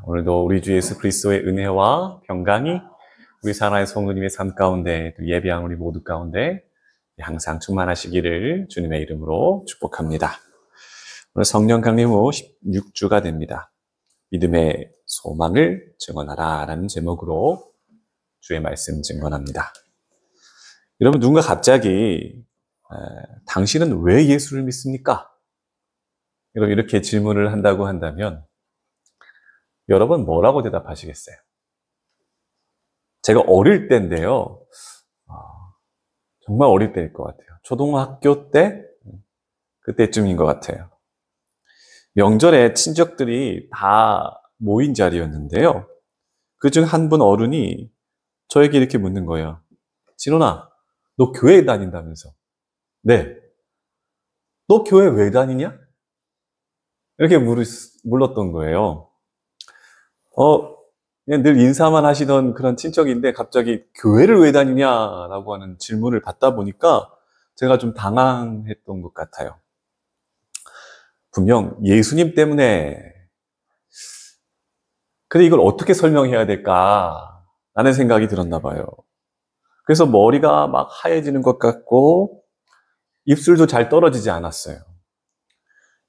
오늘도 우리 주 예수 그리스도의 은혜와 평강이 우리 사랑하는 성도님의 삶 가운데 또 예배한 우리 모두 가운데 항상 충만하시기를 주님의 이름으로 축복합니다. 오늘 성령 강림 후 16주가 됩니다. 믿음의 소망을 증언하라 라는 제목으로 주의 말씀 증언합니다. 여러분, 누군가 갑자기 당신은 왜 예수를 믿습니까? 이렇게 질문을 한다고 한다면 여러분 뭐라고 대답하시겠어요? 제가 어릴 때인데요. 정말 어릴 때일 것 같아요. 초등학교 때? 그때쯤인 것 같아요. 명절에 친척들이 다 모인 자리였는데요. 그중 한 분 어른이 저에게 이렇게 묻는 거예요. 진원아, 너 교회 다닌다면서? 네. 너 교회 왜 다니냐? 이렇게 물었던 거예요. 그냥 늘 인사만 하시던 그런 친척인데 갑자기 교회를 왜 다니냐라고 하는 질문을 받다 보니까 제가 좀 당황했던 것 같아요. 분명 예수님 때문에. 근데 이걸 어떻게 설명해야 될까라는 생각이 들었나 봐요. 그래서 머리가 막 하얘지는 것 같고 입술도 잘 떨어지지 않았어요.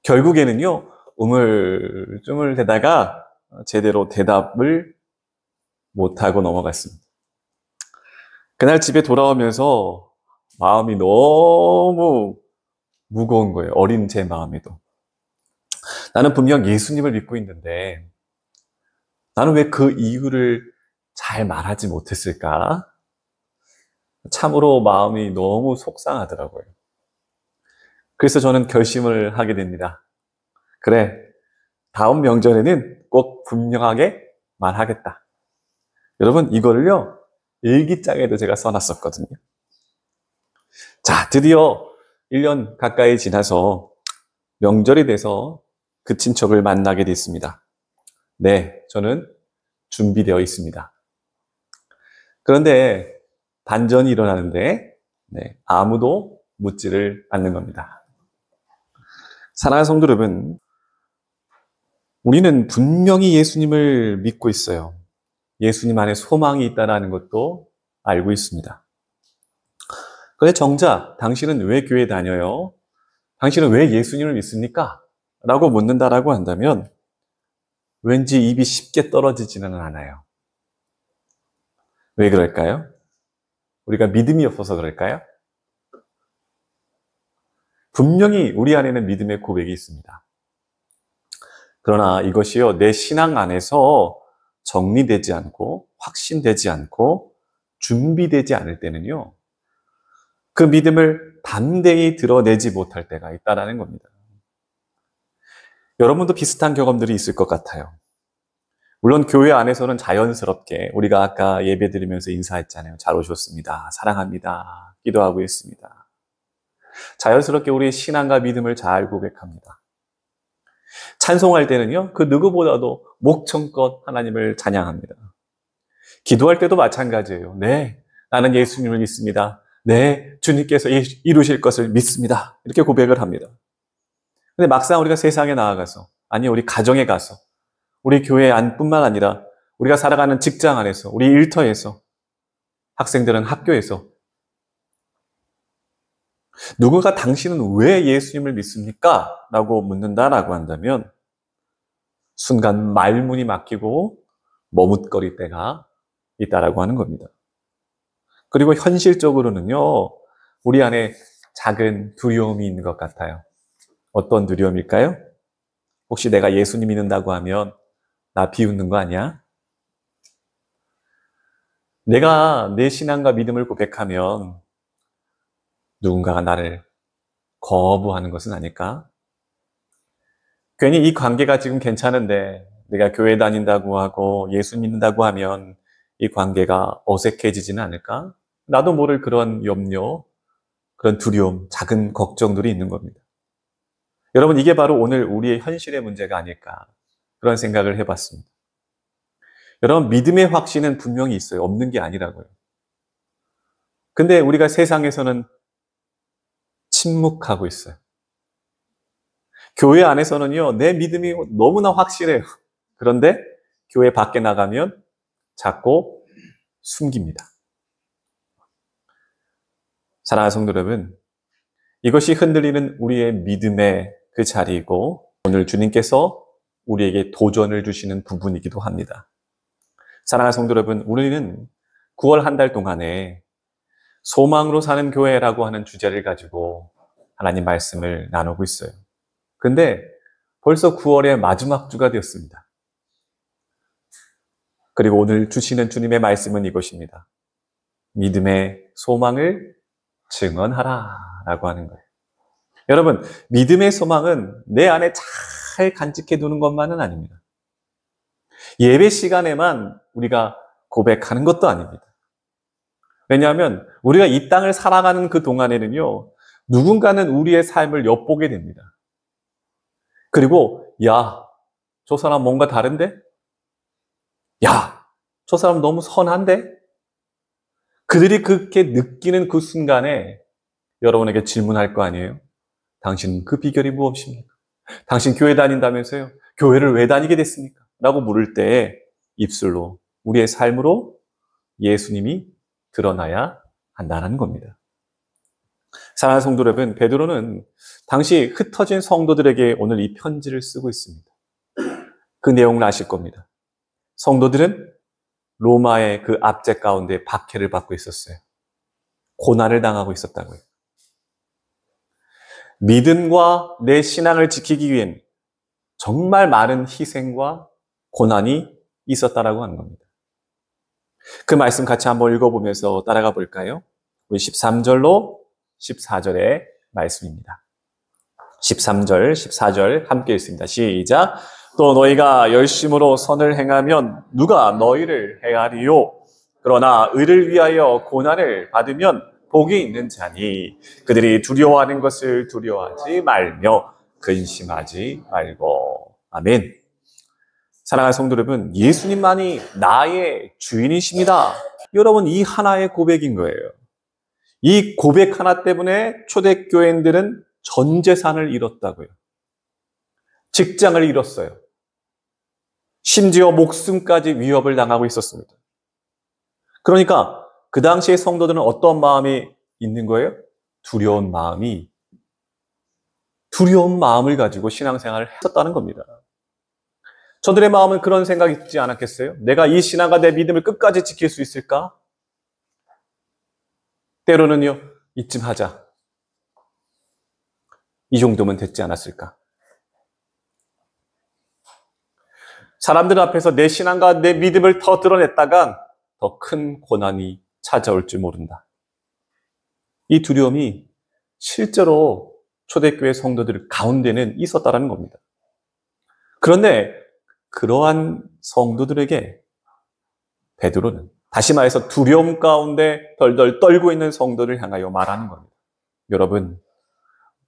결국에는요, 우물쭈물 대다가 제대로 대답을 못하고 넘어갔습니다. 그날 집에 돌아오면서 마음이 너무 무거운 거예요. 어린 제 마음에도. 나는 분명 예수님을 믿고 있는데 나는 왜 그 이유를 잘 말하지 못했을까? 참으로 마음이 너무 속상하더라고요. 그래서 저는 결심을 하게 됩니다. 그래, 다음 명절에는 꼭 분명하게 말하겠다. 여러분, 이거를요, 일기장에도 제가 써놨었거든요. 자, 드디어 1년 가까이 지나서 명절이 돼서 그 친척을 만나게 됐습니다. 네, 저는 준비되어 있습니다. 그런데 반전이 일어나는데 아무도 묻지를 않는 겁니다. 사랑하는 성도 여러분, 우리는 분명히 예수님을 믿고 있어요. 예수님 안에 소망이 있다는 것도 알고 있습니다. 그런데 정작 당신은 왜 교회 다녀요? 당신은 왜 예수님을 믿습니까? 라고 묻는다라고 한다면 왠지 입이 쉽게 떨어지지는 않아요. 왜 그럴까요? 우리가 믿음이 없어서 그럴까요? 분명히 우리 안에는 믿음의 고백이 있습니다. 그러나 이것이요, 내 신앙 안에서 정리되지 않고 확신되지 않고 준비되지 않을 때는요, 그 믿음을 담대히 드러내지 못할 때가 있다는 겁니다. 여러분도 비슷한 경험들이 있을 것 같아요. 물론 교회 안에서는 자연스럽게 우리가 아까 예배 드리면서 인사했잖아요. 잘 오셨습니다. 사랑합니다. 기도하고 있습니다. 자연스럽게 우리의 신앙과 믿음을 잘 고백합니다. 찬송할 때는요, 그 누구보다도 목청껏 하나님을 찬양합니다. 기도할 때도 마찬가지예요. 네, 나는 예수님을 믿습니다. 네, 주님께서 이루실 것을 믿습니다. 이렇게 고백을 합니다. 근데 막상 우리가 세상에 나아가서, 아니 우리 가정에 가서, 우리 교회 안뿐만 아니라 우리가 살아가는 직장 안에서, 우리 일터에서, 학생들은 학교에서 누군가 당신은 왜 예수님을 믿습니까? 라고 묻는다라고 한다면 순간 말문이 막히고 머뭇거릴 때가 있다라고 하는 겁니다. 그리고 현실적으로는요, 우리 안에 작은 두려움이 있는 것 같아요. 어떤 두려움일까요? 혹시 내가 예수님 믿는다고 하면 나 비웃는 거 아니야? 내가 내 신앙과 믿음을 고백하면 누군가가 나를 거부하는 것은 아닐까? 괜히 이 관계가 지금 괜찮은데 내가 교회 다닌다고 하고 예수 믿는다고 하면 이 관계가 어색해지지는 않을까? 나도 모를 그런 염려, 그런 두려움, 작은 걱정들이 있는 겁니다. 여러분, 이게 바로 오늘 우리의 현실의 문제가 아닐까, 그런 생각을 해봤습니다. 여러분, 믿음의 확신은 분명히 있어요. 없는 게 아니라고요. 근데 우리가 세상에서는 침묵하고 있어요. 교회 안에서는요, 내 믿음이 너무나 확실해요. 그런데 교회 밖에 나가면 자꾸 숨깁니다. 사랑하는 성도 여러분, 이것이 흔들리는 우리의 믿음의 그 자리이고 오늘 주님께서 우리에게 도전을 주시는 부분이기도 합니다. 사랑하는 성도 여러분, 우리는 9월 한 달 동안에 소망으로 사는 교회라고 하는 주제를 가지고 하나님 말씀을 나누고 있어요. 근데 벌써 9월의 마지막 주가 되었습니다. 그리고 오늘 주시는 주님의 말씀은 이것입니다. 믿음의 소망을 증언하라 라고 하는 거예요. 여러분, 믿음의 소망은 내 안에 잘 간직해 두는 것만은 아닙니다. 예배 시간에만 우리가 고백하는 것도 아닙니다. 왜냐하면 우리가 이 땅을 살아가는 그 동안에는요, 누군가는 우리의 삶을 엿보게 됩니다. 그리고 야, 저 사람 뭔가 다른데? 야, 저 사람 너무 선한데? 그들이 그렇게 느끼는 그 순간에 여러분에게 질문할 거 아니에요? 당신 그 비결이 무엇입니까? 당신 교회 다닌다면서요? 교회를 왜 다니게 됐습니까? 라고 물을 때에 입술로, 우리의 삶으로 예수님이 드러나야 한다는 겁니다. 사랑하는 성도 여러분, 베드로는 당시 흩어진 성도들에게 오늘 이 편지를 쓰고 있습니다. 그 내용을 아실 겁니다. 성도들은 로마의 그 압제 가운데 박해를 받고 있었어요. 고난을 당하고 있었다고요. 믿음과 내 신앙을 지키기 위hen 정말 많은 희생과 고난이 있었다라고 하는 겁니다. 그 말씀 같이 한번 읽어보면서 따라가 볼까요? 우리 13절로 14절의 말씀입니다. 13절, 14절 함께 읽습니다. 시작. 또 너희가 열심으로 선을 행하면 누가 너희를 해하리요? 그러나 의를 위하여 고난을 받으면 복이 있는 자니 그들이 두려워하는 것을 두려워하지 말며 근심하지 말고. 아멘. 사랑하는 성도 여러분, 예수님만이 나의 주인이십니다. 여러분, 이 하나의 고백인 거예요. 이 고백 하나 때문에 초대교인들은 전 재산을 잃었다고요. 직장을 잃었어요. 심지어 목숨까지 위협을 당하고 있었습니다. 그러니까 그 당시의 성도들은 어떤 마음이 있는 거예요? 두려운 마음을 가지고 신앙생활을 했었다는 겁니다. 저들의 마음은 그런 생각이 있지 않았겠어요? 내가 이 신앙과 내 믿음을 끝까지 지킬 수 있을까? 때로는요, 이쯤 하자. 이 정도면 됐지 않았을까? 사람들 앞에서 내 신앙과 내 믿음을 더 드러냈다간 더 큰 고난이 찾아올 줄 모른다. 이 두려움이 실제로 초대교회 성도들 가운데는 있었다는 겁니다. 그런데 그러한 성도들에게 베드로는 다시 말해서 두려움 가운데 덜덜 떨고 있는 성도를 향하여 말하는 겁니다. 여러분,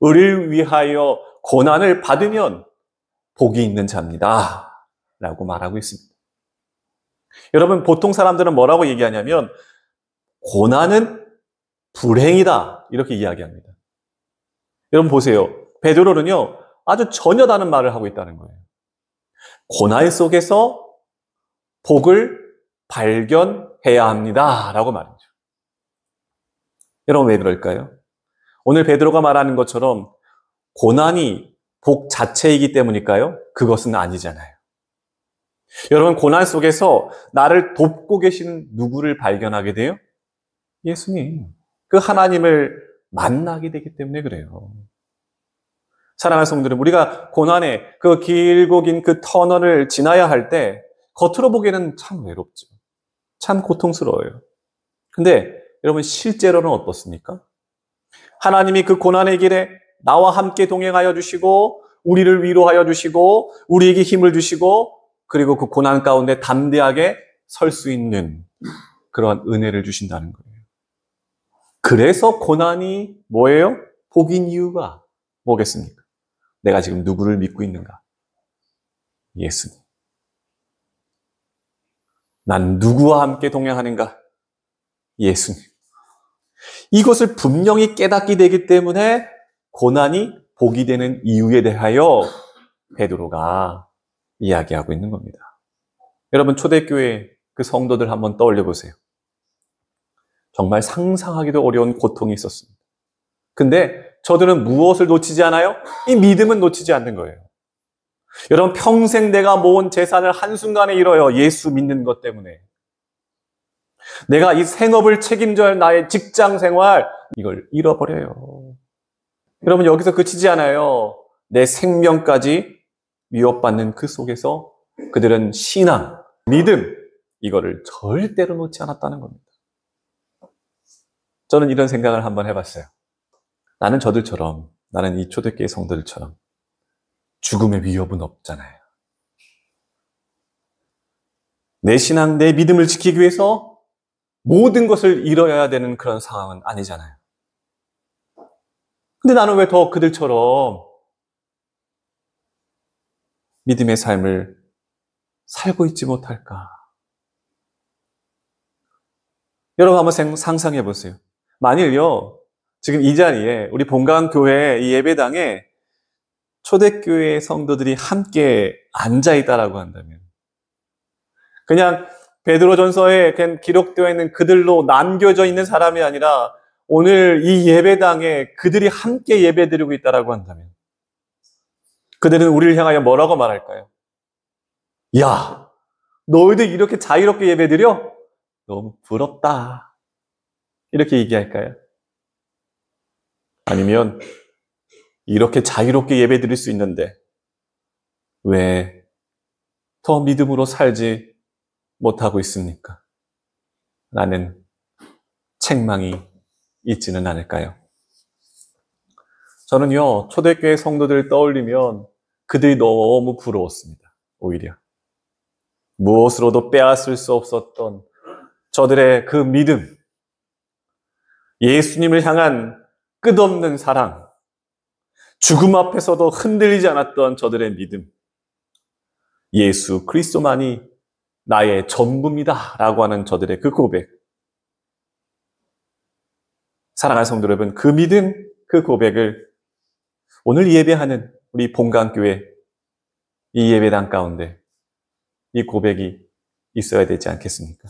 의를 위하여 고난을 받으면 복이 있는 자입니다. 라고 말하고 있습니다. 여러분, 보통 사람들은 뭐라고 얘기하냐면 고난은 불행이다 이렇게 이야기합니다. 여러분 보세요. 베드로는요 아주 전혀 다른 말을 하고 있다는 거예요. 고난 속에서 복을 발견해야 합니다 라고 말이죠. 여러분 왜 그럴까요? 오늘 베드로가 말하는 것처럼 고난이 복 자체이기 때문일까요? 그것은 아니잖아요. 여러분, 고난 속에서 나를 돕고 계시는 누구를 발견하게 돼요? 예수님. 그 하나님을 만나게 되기 때문에 그래요. 사랑하는 성도들, 우리가 고난의 그 길고 긴 그 터널을 지나야 할 때 겉으로 보기에는 참 외롭죠. 참 고통스러워요. 근데 여러분, 실제로는 어떻습니까? 하나님이 그 고난의 길에 나와 함께 동행하여 주시고 우리를 위로하여 주시고 우리에게 힘을 주시고 그리고 그 고난 가운데 담대하게 설 수 있는 그런 은혜를 주신다는 거예요. 그래서 고난이 뭐예요? 복인 이유가 뭐겠습니까? 내가 지금 누구를 믿고 있는가? 예수님. 난 누구와 함께 동행하는가? 예수님. 이것을 분명히 깨닫게 되기 때문에 고난이 복이 되는 이유에 대하여 베드로가 이야기하고 있는 겁니다. 여러분, 초대교회 그 성도들 한번 떠올려 보세요. 정말 상상하기도 어려운 고통이 있었습니다. 근데 저들은 무엇을 놓치지 않아요? 이 믿음은 놓치지 않는 거예요. 여러분, 평생 내가 모은 재산을 한순간에 잃어요. 예수 믿는 것 때문에. 내가 이 생업을 책임져야 할 나의 직장 생활, 이걸 잃어버려요. 여러분, 여기서 그치지 않아요. 내 생명까지 위협받는 그 속에서 그들은 신앙, 믿음, 이거를 절대로 놓지 않았다는 겁니다. 저는 이런 생각을 한번 해봤어요. 나는 저들처럼, 나는 이 초대교회 성도들처럼 죽음의 위협은 없잖아요. 내 신앙, 내 믿음을 지키기 위해서 모든 것을 잃어야 되는 그런 상황은 아니잖아요. 근데 나는 왜 더 그들처럼 믿음의 삶을 살고 있지 못할까? 여러분 한번 상상해 보세요. 만일요, 지금 이 자리에 우리 본강교회 이 예배당에 초대교회 성도들이 함께 앉아있다라고 한다면, 그냥 베드로전서에 기록되어 있는 그들로 남겨져 있는 사람이 아니라 오늘 이 예배당에 그들이 함께 예배드리고 있다라고 한다면, 그들은 우리를 향하여 뭐라고 말할까요? 야, 너희들 이렇게 자유롭게 예배드려? 너무 부럽다. 이렇게 얘기할까요? 아니면 이렇게 자유롭게 예배드릴 수 있는데 왜 더 믿음으로 살지 못하고 있습니까? 라는 책망이 있지는 않을까요? 저는요, 초대교회 성도들을 떠올리면 그들이 너무 부러웠습니다. 오히려. 무엇으로도 빼앗을 수 없었던 저들의 그 믿음, 예수님을 향한 끝없는 사랑, 죽음 앞에서도 흔들리지 않았던 저들의 믿음, 예수 그리스도만이 나의 전부입니다 라고 하는 저들의 그 고백. 사랑하는 성도 여러분, 그 믿음, 그 고백을 오늘 예배하는 우리 본강교회 이 예배당 가운데 이 고백이 있어야 되지 않겠습니까?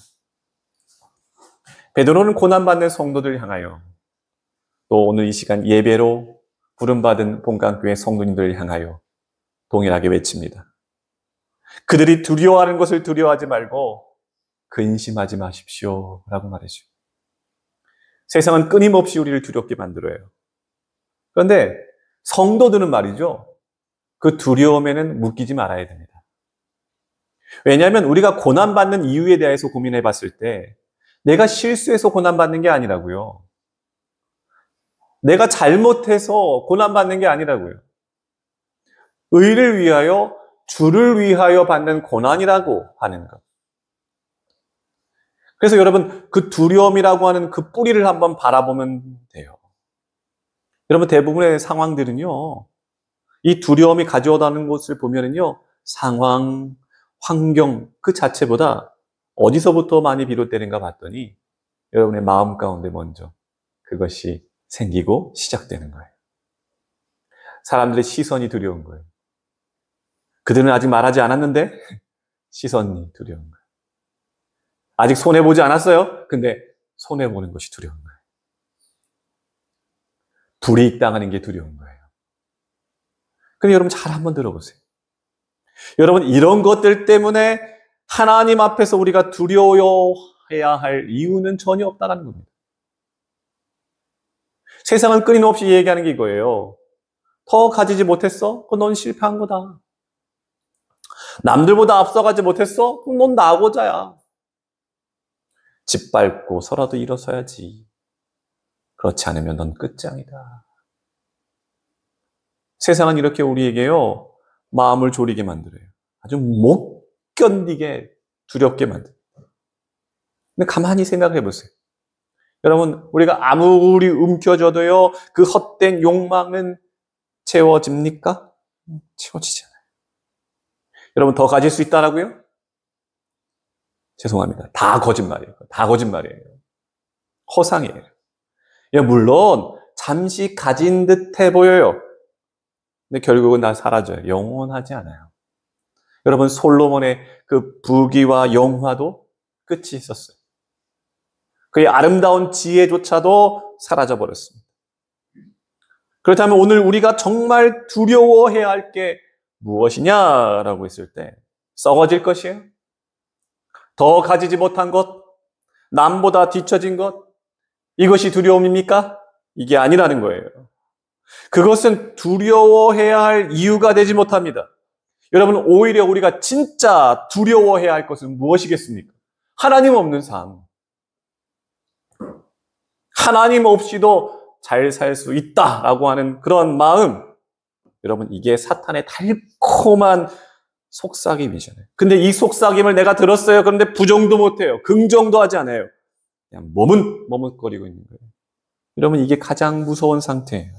베드로는 고난받는 성도들 향하여, 또 오늘 이 시간 예배로 부름받은 본강교회 성도님들을 향하여 동일하게 외칩니다. 그들이 두려워하는 것을 두려워하지 말고 근심하지 마십시오 라고 말해줘. 세상은 끊임없이 우리를 두렵게 만들어요. 그런데 성도들은 말이죠, 그 두려움에는 묶이지 말아야 됩니다. 왜냐하면 우리가 고난받는 이유에 대해서 고민해 봤을 때 내가 실수해서 고난받는 게 아니라고요. 내가 잘못해서 고난받는 게 아니라고요. 의를 위하여, 주를 위하여 받는 고난이라고 하는 것. 그래서 여러분, 그 두려움이라고 하는 그 뿌리를 한번 바라보면 돼요. 여러분, 대부분의 상황들은요, 이 두려움이 가져오다는 것을 보면은요, 상황, 환경 그 자체보다 어디서부터 많이 비롯되는가 봤더니 여러분의 마음 가운데 먼저 그것이 생기고 시작되는 거예요. 사람들의 시선이 두려운 거예요. 그들은 아직 말하지 않았는데 시선이 두려운 거예요. 아직 손해보지 않았어요. 근데 손해보는 것이 두려운 거예요. 불이익당하는 게 두려운 거예요. 근데 여러분 잘 한번 들어보세요. 여러분, 이런 것들 때문에 하나님 앞에서 우리가 두려워해야 할 이유는 전혀 없다는 겁니다. 세상은 끊임없이 얘기하는 게 이거예요. 더 가지지 못했어? 그건 넌 실패한 거다. 남들보다 앞서가지 못했어? 그럼 넌 나고자야. 짓밟고 서라도 일어서야지. 그렇지 않으면 넌 끝장이다. 세상은 이렇게 우리에게요, 마음을 졸이게 만들어요. 아주 못 견디게 두렵게 만들어요. 근데 가만히 생각해 보세요. 여러분, 우리가 아무리 움켜줘도요, 그 헛된 욕망은 채워집니까? 채워지잖아요. 여러분, 더 가질 수 있다라고요? 죄송합니다. 다 거짓말이에요. 다 거짓말이에요. 허상이에요. 물론 잠시 가진 듯해 보여요. 근데 결국은 다 사라져요. 영원하지 않아요. 여러분, 솔로몬의 그 부귀와 영화도 끝이 있었어요. 그의 아름다운 지혜조차도 사라져버렸습니다. 그렇다면 오늘 우리가 정말 두려워해야 할 게 무엇이냐라고 했을 때 썩어질 것이에요? 더 가지지 못한 것? 남보다 뒤처진 것? 이것이 두려움입니까? 이게 아니라는 거예요. 그것은 두려워해야 할 이유가 되지 못합니다. 여러분, 오히려 우리가 진짜 두려워해야 할 것은 무엇이겠습니까? 하나님 없는 삶. 하나님 없이도 잘 살 수 있다라고 하는 그런 마음. 여러분, 이게 사탄의 달콤한 속삭임이잖아요. 근데 이 속삭임을 내가 들었어요. 그런데 부정도 못해요. 긍정도 하지 않아요. 그냥 머뭇거리고 있는 거예요. 여러분, 이게 가장 무서운 상태예요.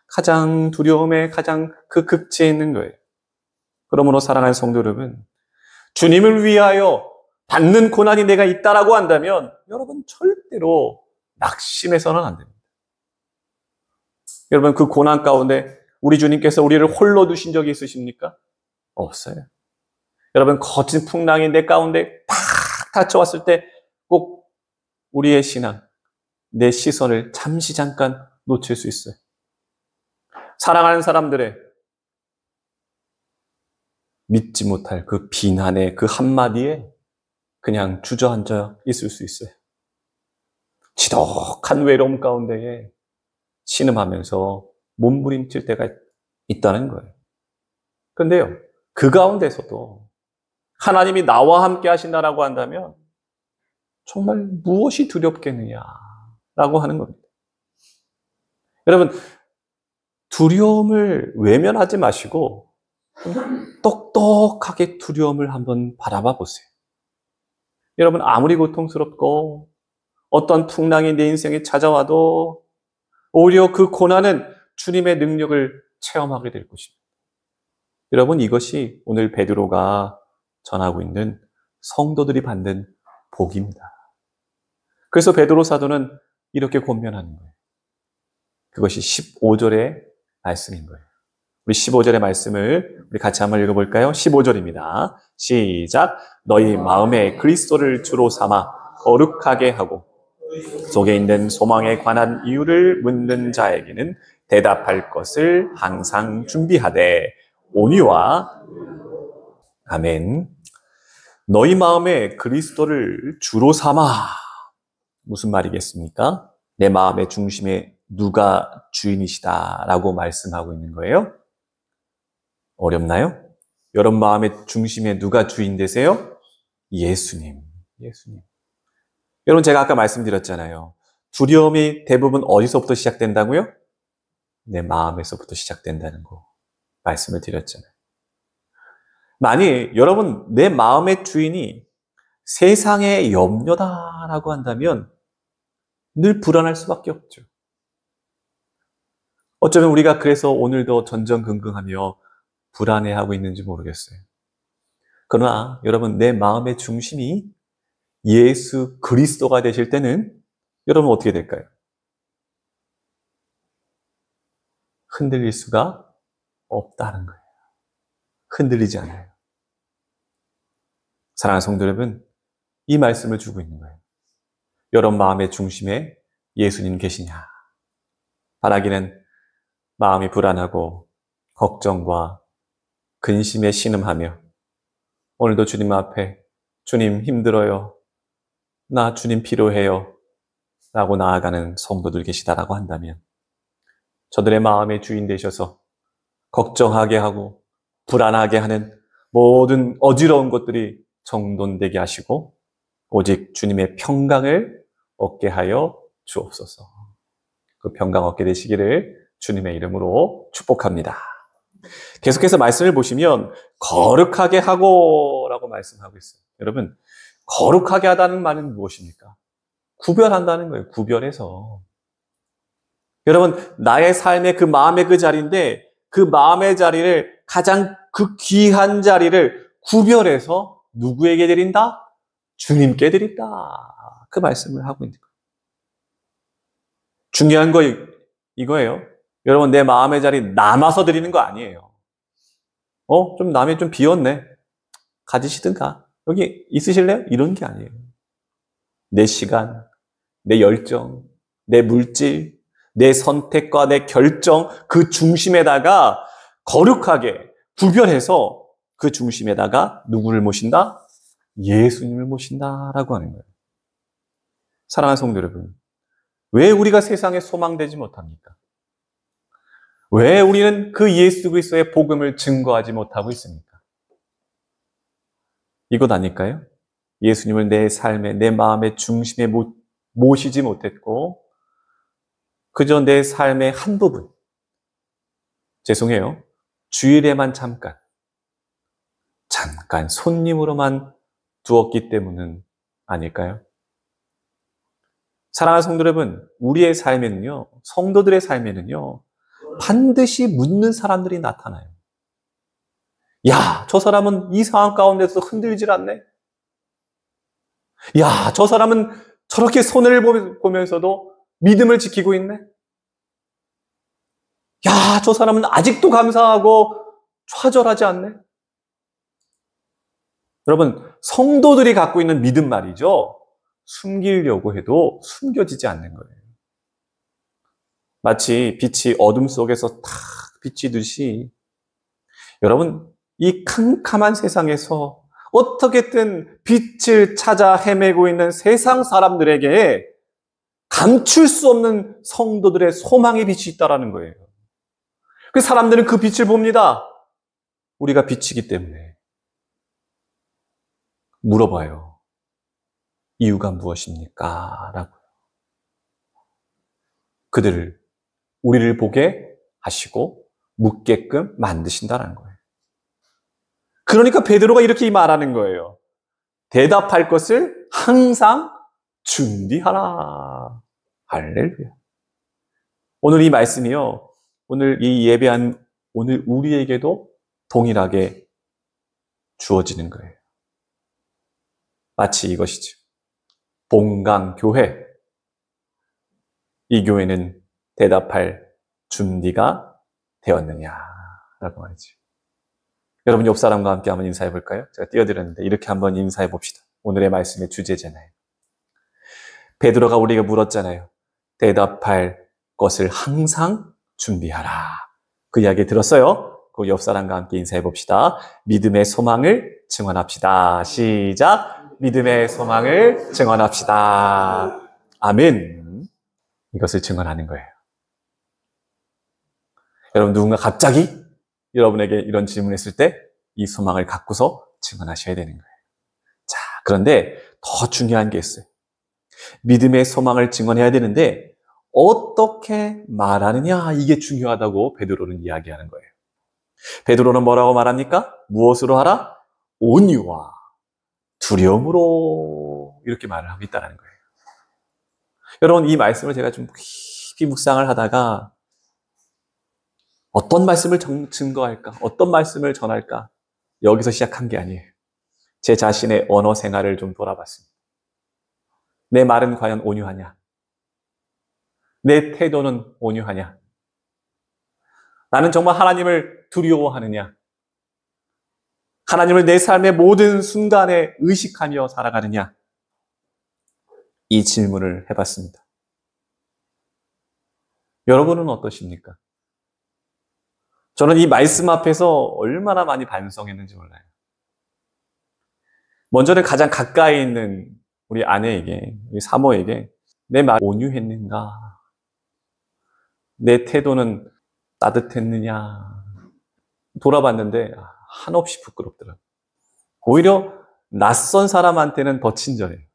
가장 두려움의 가장 그 극치에 있는 거예요. 그러므로 사랑하는 성도 여러분, 주님을 위하여 받는 고난이 내가 있다라고 한다면 여러분 절대로 낙심해서는 안 됩니다. 여러분, 그 고난 가운데 우리 주님께서 우리를 홀로 두신 적이 있으십니까? 없어요. 여러분, 거친 풍랑이 내 가운데 팍 닫혀왔을 때 꼭 우리의 신앙, 내 시선을 잠깐 놓칠 수 있어요. 사랑하는 사람들의 믿지 못할 그 비난의 그 한마디에 그냥 주저앉아 있을 수 있어요. 지독한 외로움 가운데에 신음하면서 몸부림칠 때가 있다는 거예요. 그런데요, 그 가운데서도 하나님이 나와 함께 하신다라고 한다면 정말 무엇이 두렵겠느냐라고 하는 겁니다. 여러분, 두려움을 외면하지 마시고 똑똑하게 두려움을 한번 바라봐 보세요. 여러분, 아무리 고통스럽고 어떤 풍랑이 내 인생에 찾아와도 오히려 그 고난은 주님의 능력을 체험하게 될 것입니다. 여러분, 이것이 오늘 베드로가 전하고 있는 성도들이 받는 복입니다. 그래서 베드로 사도는 이렇게 권면하는 거예요. 그것이 15절의 말씀인 거예요. 우리 15절의 말씀을 우리 같이 한번 읽어볼까요? 15절입니다. 시작. 너희 마음에 그리스도를 주로 삼아 거룩하게 하고 속에 있는 소망에 관한 이유를 묻는 자에게는 대답할 것을 항상 준비하되 온유와 아멘. 너희 마음에 그리스도를 주로 삼아. 무슨 말이겠습니까? 내 마음의 중심에 누가 주인이시다라고 말씀하고 있는 거예요? 어렵나요? 여러분 마음의 중심에 누가 주인 되세요? 예수님. 여러분, 제가 아까 말씀드렸잖아요. 두려움이 대부분 어디서부터 시작된다고요? 내 마음에서부터 시작된다는 거 말씀을 드렸잖아요. 만일 여러분 내 마음의 주인이 세상의 염려다라고 한다면 늘 불안할 수밖에 없죠. 어쩌면 우리가 그래서 오늘도 전전긍긍하며 불안해하고 있는지 모르겠어요. 그러나 여러분, 내 마음의 중심이 예수 그리스도가 되실 때는 여러분 어떻게 될까요? 흔들릴 수가 없다는 거예요. 흔들리지 않아요. 사랑하는 성도 여러분, 이 말씀을 주고 있는 거예요. 여러분 마음의 중심에 예수님 계시냐? 바라기는 마음이 불안하고 걱정과 근심에 신음하며 오늘도 주님 앞에 주님 힘들어요. 나 주님 필요해요. 라고 나아가는 성도들 계시다라고 한다면 저들의 마음의 주인 되셔서 걱정하게 하고 불안하게 하는 모든 어지러운 것들이 정돈되게 하시고 오직 주님의 평강을 얻게 하여 주옵소서. 그 평강 얻게 되시기를 주님의 이름으로 축복합니다. 계속해서 말씀을 보시면 거룩하게 하고 라고 말씀하고 있어요. 여러분, 거룩하게 하다는 말은 무엇입니까? 구별한다는 거예요. 구별해서. 여러분, 나의 삶의 그 마음의 그 자리인데 그 마음의 자리를 가장 그 귀한 자리를 구별해서 누구에게 드린다? 주님께 드린다. 그 말씀을 하고 있는 거예요. 중요한 거 이거예요. 여러분, 내 마음의 자리 남아서 드리는 거 아니에요. 좀 남이 좀 비었네. 가지시든가. 여기 있으실래요? 이런 게 아니에요. 내 시간, 내 열정, 내 물질, 내 선택과 내 결정, 그 중심에다가 거룩하게 구별해서 그 중심에다가 누구를 모신다? 예수님을 모신다라고 하는 거예요. 사랑하는 성도 여러분, 왜 우리가 세상에 소망되지 못합니까? 왜 우리는 그 예수 그리스도의 복음을 증거하지 못하고 있습니까? 이것 아닐까요? 예수님을 내 삶의, 내 마음의 중심에 모시지 못했고 그저 내 삶의 한 부분, 죄송해요, 주일에만 잠깐 손님으로만 두었기 때문은 아닐까요? 사랑하는 성도 여러분, 우리의 삶에는요, 성도들의 삶에는요, 반드시 묻는 사람들이 나타나요. 야, 저 사람은 이 상황 가운데서 흔들질 않네. 야, 저 사람은 저렇게 손해를 보면서도 믿음을 지키고 있네. 야, 저 사람은 아직도 감사하고 좌절하지 않네. 여러분, 성도들이 갖고 있는 믿음 말이죠. 숨기려고 해도 숨겨지지 않는 거예요. 마치 빛이 어둠 속에서 탁 비치듯이 여러분, 이 캄캄한 세상에서 어떻게든 빛을 찾아 헤매고 있는 세상 사람들에게 감출 수 없는 성도들의 소망의 빛이 있다는 거예요. 그 사람들은 그 빛을 봅니다. 우리가 빛이기 때문에. 물어봐요. 이유가 무엇입니까? 라고요. 우리를 보게 하시고 묻게끔 만드신다는 거예요. 그러니까 베드로가 이렇게 말하는 거예요. 대답할 것을 항상 준비하라. 할렐루야. 오늘 이 말씀이요, 오늘 이 예배한 오늘 우리에게도 동일하게 주어지는 거예요. 마치 이것이죠. 본강교회. 이 교회는 대답할 준비가 되었느냐라고 말이죠. 여러분 옆 사람과 함께 한번 인사해 볼까요? 제가 띄워드렸는데 이렇게 한번 인사해 봅시다. 오늘의 말씀의 주제잖아요. 베드로가 우리에게 물었잖아요. 대답할 것을 항상 준비하라. 그 이야기 들었어요? 그 옆 사람과 함께 인사해 봅시다. 믿음의 소망을 증언합시다. 시작. 믿음의 소망을 증언합시다. 아멘. 이것을 증언하는 거예요. 여러분 누군가 갑자기 여러분에게 이런 질문했을 때 이 소망을 갖고서 증언하셔야 되는 거예요. 자, 그런데 더 중요한 게 있어요. 믿음의 소망을 증언해야 되는데 어떻게 말하느냐, 이게 중요하다고 베드로는 이야기하는 거예요. 베드로는 뭐라고 말합니까? 무엇으로 하라? 온유와 두려움으로 이렇게 말을 하고 있다는 거예요. 여러분 이 말씀을 제가 좀 깊이 묵상을 하다가 어떤 말씀을 증거할까? 어떤 말씀을 전할까? 여기서 시작한 게 아니에요. 제 자신의 언어 생활을 좀 돌아봤습니다. 내 말은 과연 온유하냐? 내 태도는 온유하냐? 나는 정말 하나님을 두려워하느냐? 하나님을 내 삶의 모든 순간에 의식하며 살아가느냐? 이 질문을 해봤습니다. 여러분은 어떠십니까? 저는 이 말씀 앞에서 얼마나 많이 반성했는지 몰라요. 먼저는 가장 가까이 있는 우리 아내에게, 우리 사모에게 내 말 온유했는가? 내 태도는 따뜻했느냐? 돌아봤는데 한없이 부끄럽더라고요. 오히려 낯선 사람한테는 더 친절해요.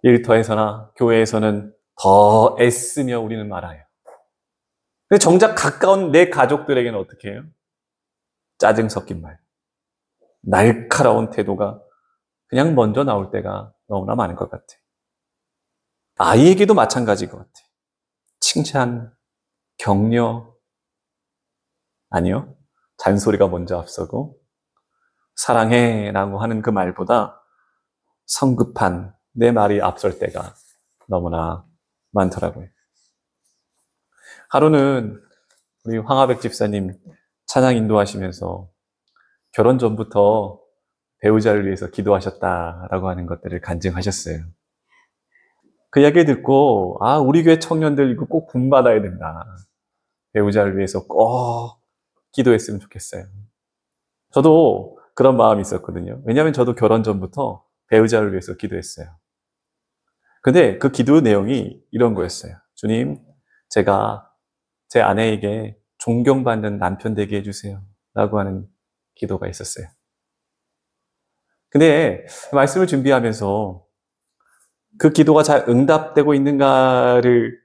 일터에서나 교회에서는 더 애쓰며 우리는 말아요. 근데 정작 가까운 내 가족들에게는 어떻게 해요? 짜증 섞인 말, 날카로운 태도가 그냥 먼저 나올 때가 너무나 많은 것 같아. 아이에게도 마찬가지인 것 같아. 칭찬, 격려, 아니요. 잔소리가 먼저 앞서고 사랑해 라고 하는 그 말보다 성급한 내 말이 앞설 때가 너무나 많더라고요. 하루는 우리 황하백 집사님 찬양 인도하시면서 결혼 전부터 배우자를 위해서 기도하셨다라고 하는 것들을 간증하셨어요. 그 이야기 듣고 우리 교회 청년들 이거 꼭 본받아야 된다. 배우자를 위해서 꼭 기도했으면 좋겠어요. 저도 그런 마음이 있었거든요. 왜냐하면 저도 결혼 전부터 배우자를 위해서 기도했어요. 근데 그 기도 내용이 이런 거였어요. 주님, 제가 제 아내에게 존경받는 남편 되게 해주세요. 라고 하는 기도가 있었어요. 근데 말씀을 준비하면서 그 기도가 잘 응답되고 있는가를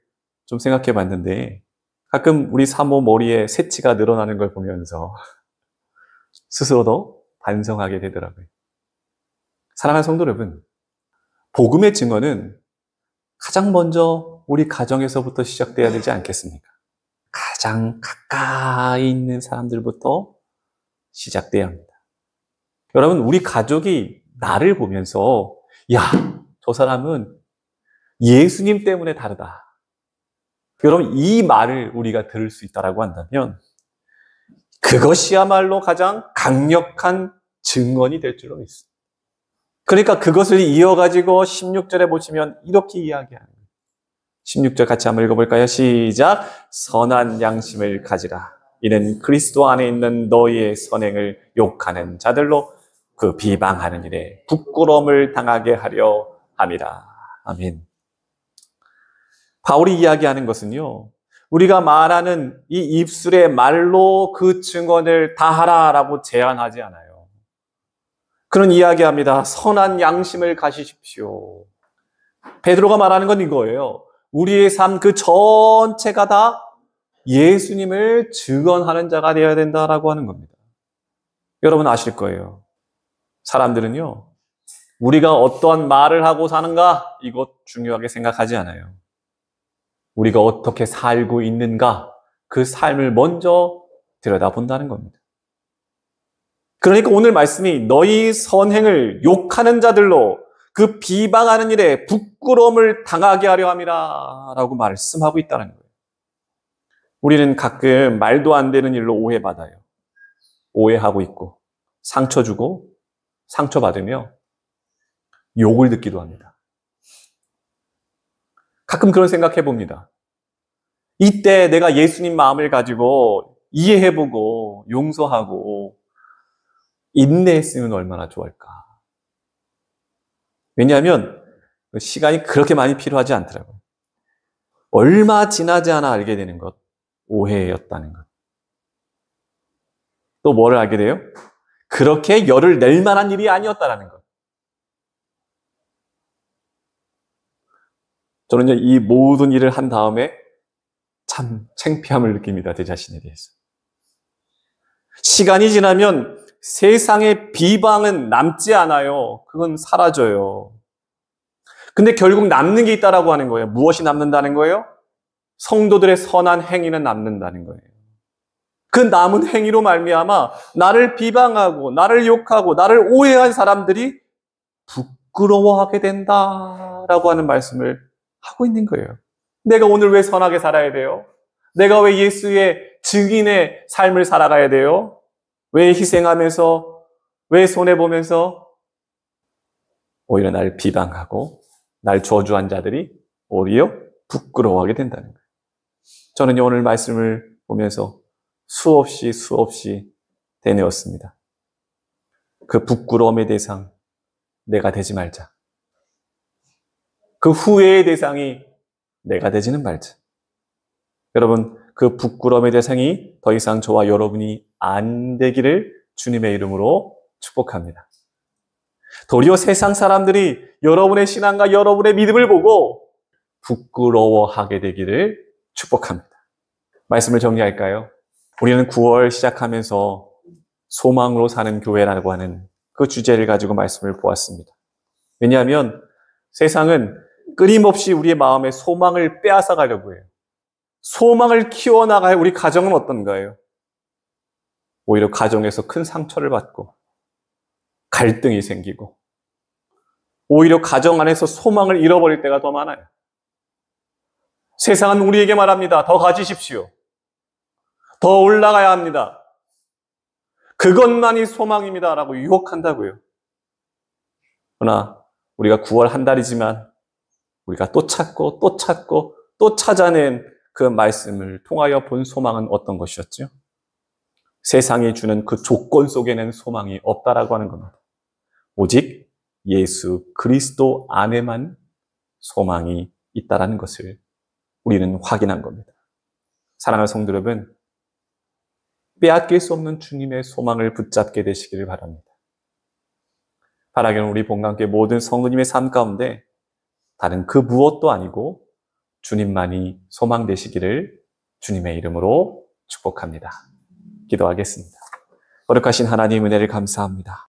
좀 생각해 봤는데 가끔 우리 사모 머리에 새치가 늘어나는 걸 보면서 스스로도 반성하게 되더라고요. 사랑하는 성도 여러분, 복음의 증언은 가장 먼저 우리 가정에서부터 시작돼야 되지 않겠습니까? 가장 가까이 있는 사람들부터 시작돼야 합니다. 여러분, 우리 가족이 나를 보면서 야, 저 사람은 예수님 때문에 다르다. 여러분, 이 말을 우리가 들을 수 있다고 한다면 그것이야말로 가장 강력한 증언이 될 줄로 믿습니다. 그러니까 그것을 이어가지고 16절에 보시면 이렇게 이야기하는 거예요. 16절 같이 한번 읽어볼까요? 시작! 선한 양심을 가지라. 이는 그리스도 안에 있는 너희의 선행을 욕하는 자들로 그 비방하는 일에 부끄러움을 당하게 하려 함이라. 아멘. 바울이 이야기하는 것은요, 우리가 말하는 이 입술의 말로 그 증언을 다하라라고 제안하지 않아요. 그런 이야기합니다. 선한 양심을 가지십시오. 베드로가 말하는 건 이거예요. 우리의 삶 그 전체가 다 예수님을 증언하는 자가 되어야 된다라고 하는 겁니다. 여러분 아실 거예요. 사람들은요, 우리가 어떠한 말을 하고 사는가 이것 중요하게 생각하지 않아요. 우리가 어떻게 살고 있는가 그 삶을 먼저 들여다본다는 겁니다. 그러니까 오늘 말씀이 너희 선행을 욕하는 자들로 그 비방하는 일에 부끄러움을 당하게 하려 함이라 라고 말씀하고 있다는 거예요. 우리는 가끔 말도 안 되는 일로 오해받아요. 오해하고 있고 상처 주고 상처받으며 욕을 듣기도 합니다. 가끔 그런 생각해 봅니다. 이때 내가 예수님 마음을 가지고 이해해보고 용서하고 인내했으면 얼마나 좋을까. 왜냐하면 시간이 그렇게 많이 필요하지 않더라고요. 얼마 지나지 않아 알게 되는 것, 오해였다는 것. 또 뭐를 알게 돼요? 그렇게 열을 낼 만한 일이 아니었다는 것. 저는 이 모든 일을 한 다음에 참 창피함을 느낍니다. 제 자신에 대해서. 시간이 지나면 세상의 비방은 남지 않아요. 그건 사라져요. 근데 결국 남는 게 있다라고 하는 거예요. 무엇이 남는다는 거예요? 성도들의 선한 행위는 남는다는 거예요. 그 남은 행위로 말미암아 나를 비방하고 나를 욕하고 나를 오해한 사람들이 부끄러워하게 된다라고 하는 말씀을 하고 있는 거예요. 내가 오늘 왜 선하게 살아야 돼요? 내가 왜 예수의 증인의 삶을 살아가야 돼요? 왜 희생하면서, 왜 손해보면서 오히려 날 비방하고 날 저주한 자들이 오히려 부끄러워하게 된다는 거예요. 저는 오늘 말씀을 보면서 수없이 되뇌었습니다. 그 부끄러움의 대상 내가 되지 말자. 그 후회의 대상이 내가 되지는 말자. 여러분, 그 부끄러움의 대상이 더 이상 저와 여러분이 안 되기를 주님의 이름으로 축복합니다. 도리어 세상 사람들이 여러분의 신앙과 여러분의 믿음을 보고 부끄러워하게 되기를 축복합니다. 말씀을 정리할까요? 우리는 9월 시작하면서 소망으로 사는 교회라고 하는 그 주제를 가지고 말씀을 보았습니다. 왜냐하면 세상은 끊임없이 우리의 마음에 소망을 빼앗아 가려고 해요. 소망을 키워나가야 우리 가정은 어떤가요? 오히려 가정에서 큰 상처를 받고 갈등이 생기고 오히려 가정 안에서 소망을 잃어버릴 때가 더 많아요. 세상은 우리에게 말합니다. 더 가지십시오. 더 올라가야 합니다. 그것만이 소망입니다. 라고 유혹한다고요. 그러나 우리가 9월 한 달이지만 우리가 또 찾고 또 찾고 또 찾아낸 그 말씀을 통하여 본 소망은 어떤 것이었죠? 세상이 주는 그 조건 속에는 소망이 없다라고 하는 겁니다. 오직 예수 그리스도 안에만 소망이 있다라는 것을 우리는 확인한 겁니다. 사랑하는 성도 여러분, 빼앗길 수 없는 주님의 소망을 붙잡게 되시기를 바랍니다. 바라기는 우리 본관교회 모든 성도님의 삶 가운데 다른 그 무엇도 아니고 주님만이 소망 되시기를 주님의 이름으로 축복합니다. 기도하겠습니다. 거룩하신 하나님 은혜를 감사합니다.